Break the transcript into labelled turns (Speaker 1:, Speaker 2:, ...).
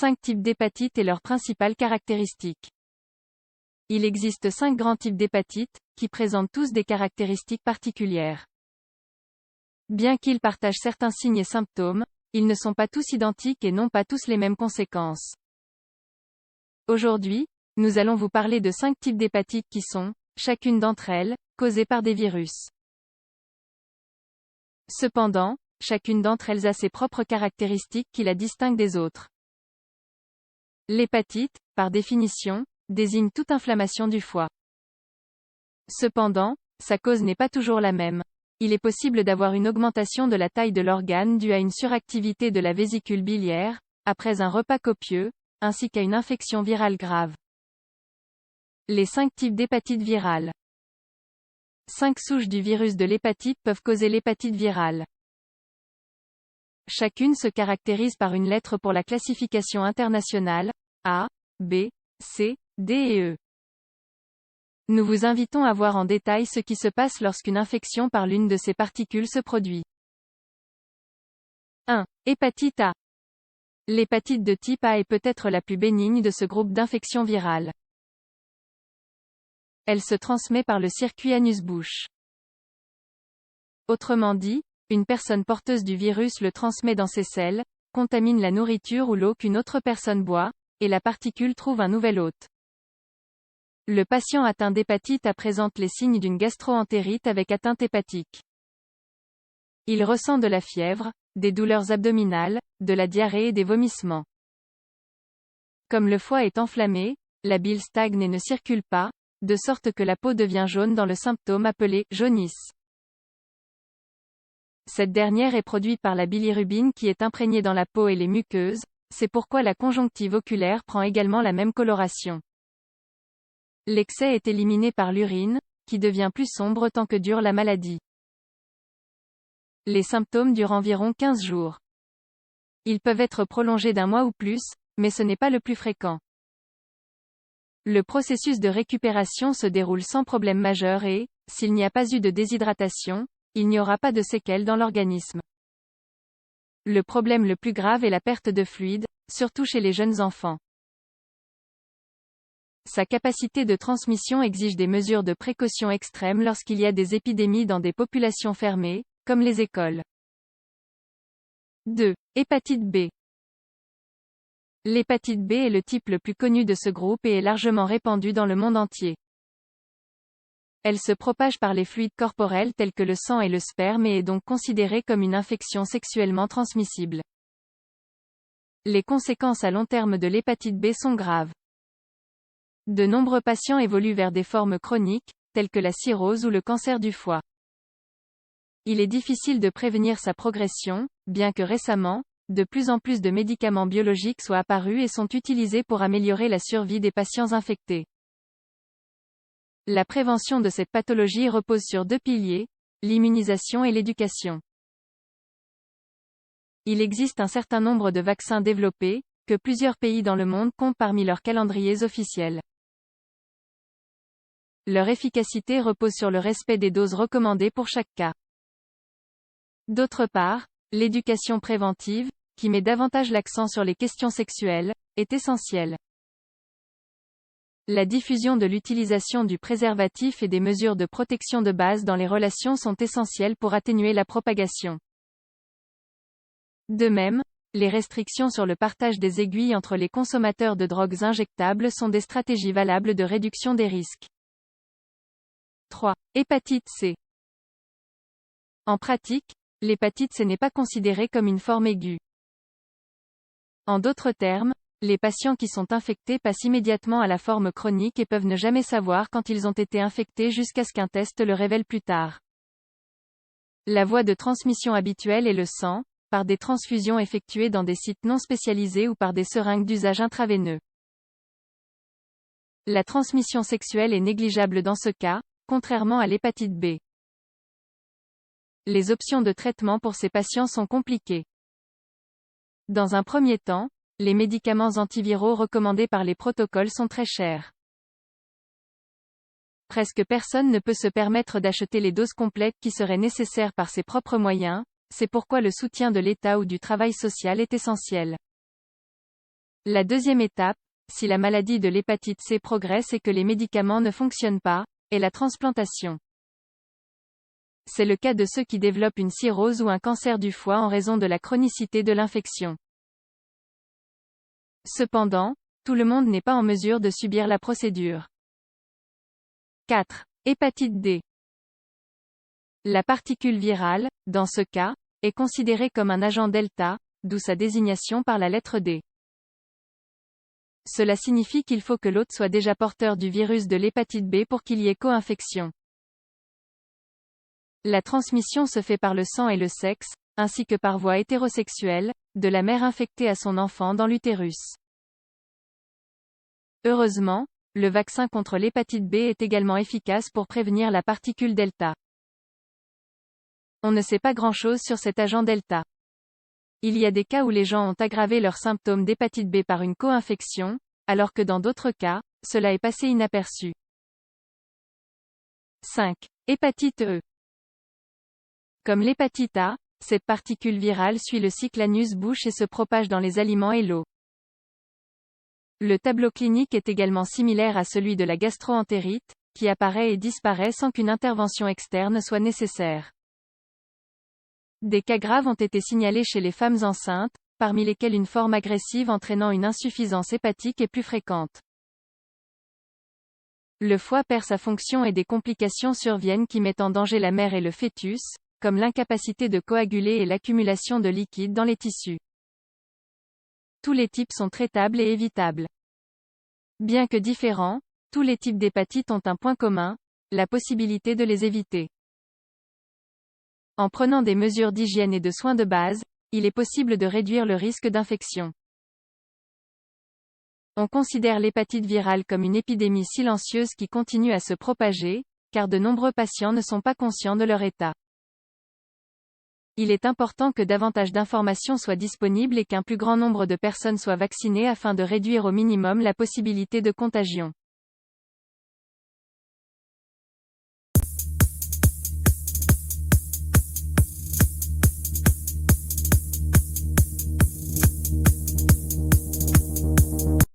Speaker 1: 5 types d'hépatite et leurs principales caractéristiques. Il existe 5 grands types d'hépatite, qui présentent tous des caractéristiques particulières. Bien qu'ils partagent certains signes et symptômes, ils ne sont pas tous identiques et n'ont pas tous les mêmes conséquences. Aujourd'hui, nous allons vous parler de 5 types d'hépatite qui sont, chacune d'entre elles, causées par des virus. Cependant, chacune d'entre elles a ses propres caractéristiques qui la distinguent des autres. L'hépatite, par définition, désigne toute inflammation du foie. Cependant, sa cause n'est pas toujours la même. Il est possible d'avoir une augmentation de la taille de l'organe due à une suractivité de la vésicule biliaire, après un repas copieux, ainsi qu'à une infection virale grave. Les 5 types d'hépatite virale. 5 souches du virus de l'hépatite peuvent causer l'hépatite virale. Chacune se caractérise par une lettre pour la classification internationale, A, B, C, D et E. Nous vous invitons à voir en détail ce qui se passe lorsqu'une infection par l'une de ces particules se produit. 1. Hépatite A. L'hépatite de type A est peut-être la plus bénigne de ce groupe d'infections virales. Elle se transmet par le circuit anus-bouche. Autrement dit, une personne porteuse du virus le transmet dans ses selles, contamine la nourriture ou l'eau qu'une autre personne boit, et la particule trouve un nouvel hôte. Le patient atteint d'hépatite A présente les signes d'une gastro-entérite avec atteinte hépatique. Il ressent de la fièvre, des douleurs abdominales, de la diarrhée et des vomissements. Comme le foie est enflammé, la bile stagne et ne circule pas, de sorte que la peau devient jaune dans le symptôme appelé jaunisse. Cette dernière est produite par la bilirubine qui est imprégnée dans la peau et les muqueuses, c'est pourquoi la conjonctive oculaire prend également la même coloration. L'excès est éliminé par l'urine, qui devient plus sombre tant que dure la maladie. Les symptômes durent environ 15 jours. Ils peuvent être prolongés d'un mois ou plus, mais ce n'est pas le plus fréquent. Le processus de récupération se déroule sans problème majeur et, s'il n'y a pas eu de déshydratation, il n'y aura pas de séquelles dans l'organisme. Le problème le plus grave est la perte de fluide, surtout chez les jeunes enfants. Sa capacité de transmission exige des mesures de précaution extrêmes lorsqu'il y a des épidémies dans des populations fermées, comme les écoles. 2. Hépatite B. L'hépatite B est le type le plus connu de ce groupe et est largement répandu dans le monde entier. Elle se propage par les fluides corporels tels que le sang et le sperme et est donc considérée comme une infection sexuellement transmissible. Les conséquences à long terme de l'hépatite B sont graves. De nombreux patients évoluent vers des formes chroniques, telles que la cirrhose ou le cancer du foie. Il est difficile de prévenir sa progression, bien que récemment, de plus en plus de médicaments biologiques soient apparus et sont utilisés pour améliorer la survie des patients infectés. La prévention de cette pathologie repose sur 2 piliers, l'immunisation et l'éducation. Il existe un certain nombre de vaccins développés, que plusieurs pays dans le monde comptent parmi leurs calendriers officiels. Leur efficacité repose sur le respect des doses recommandées pour chaque cas. D'autre part, l'éducation préventive, qui met davantage l'accent sur les questions sexuelles, est essentielle. La diffusion de l'utilisation du préservatif et des mesures de protection de base dans les relations sont essentielles pour atténuer la propagation. De même, les restrictions sur le partage des aiguilles entre les consommateurs de drogues injectables sont des stratégies valables de réduction des risques. 3. Hépatite C. En pratique, l'hépatite C n'est pas considérée comme une forme aiguë. En d'autres termes, les patients qui sont infectés passent immédiatement à la forme chronique et peuvent ne jamais savoir quand ils ont été infectés jusqu'à ce qu'un test le révèle plus tard. La voie de transmission habituelle est le sang, par des transfusions effectuées dans des sites non spécialisés ou par des seringues d'usage intraveineux. La transmission sexuelle est négligeable dans ce cas, contrairement à l'hépatite B. Les options de traitement pour ces patients sont compliquées. Dans un premier temps, les médicaments antiviraux recommandés par les protocoles sont très chers. Presque personne ne peut se permettre d'acheter les doses complètes qui seraient nécessaires par ses propres moyens, c'est pourquoi le soutien de l'État ou du travail social est essentiel. La deuxième étape, si la maladie de l'hépatite C progresse et que les médicaments ne fonctionnent pas, est la transplantation. C'est le cas de ceux qui développent une cirrhose ou un cancer du foie en raison de la chronicité de l'infection. Cependant, tout le monde n'est pas en mesure de subir la procédure. 4. Hépatite D. La particule virale, dans ce cas, est considérée comme un agent delta, d'où sa désignation par la lettre D. Cela signifie qu'il faut que l'hôte soit déjà porteur du virus de l'hépatite B pour qu'il y ait co-infection. La transmission se fait par le sang et le sexe, ainsi que par voie hétérosexuelle, de la mère infectée à son enfant dans l'utérus. Heureusement, le vaccin contre l'hépatite B est également efficace pour prévenir la particule delta. On ne sait pas grand-chose sur cet agent delta. Il y a des cas où les gens ont aggravé leurs symptômes d'hépatite B par une co-infection, alors que dans d'autres cas, cela est passé inaperçu. 5. Hépatite E. Comme l'hépatite A, cette particule virale suit le cycle anus-bouche et se propage dans les aliments et l'eau. Le tableau clinique est également similaire à celui de la gastro-entérite, qui apparaît et disparaît sans qu'une intervention externe soit nécessaire. Des cas graves ont été signalés chez les femmes enceintes, parmi lesquelles une forme agressive entraînant une insuffisance hépatique est plus fréquente. Le foie perd sa fonction et des complications surviennent qui mettent en danger la mère et le fœtus, comme l'incapacité de coaguler et l'accumulation de liquide dans les tissus. Tous les types sont traitables et évitables. Bien que différents, tous les types d'hépatite ont un point commun, la possibilité de les éviter. En prenant des mesures d'hygiène et de soins de base, il est possible de réduire le risque d'infection. On considère l'hépatite virale comme une épidémie silencieuse qui continue à se propager, car de nombreux patients ne sont pas conscients de leur état. Il est important que davantage d'informations soient disponibles et qu'un plus grand nombre de personnes soient vaccinées afin de réduire au minimum la possibilité de contagion.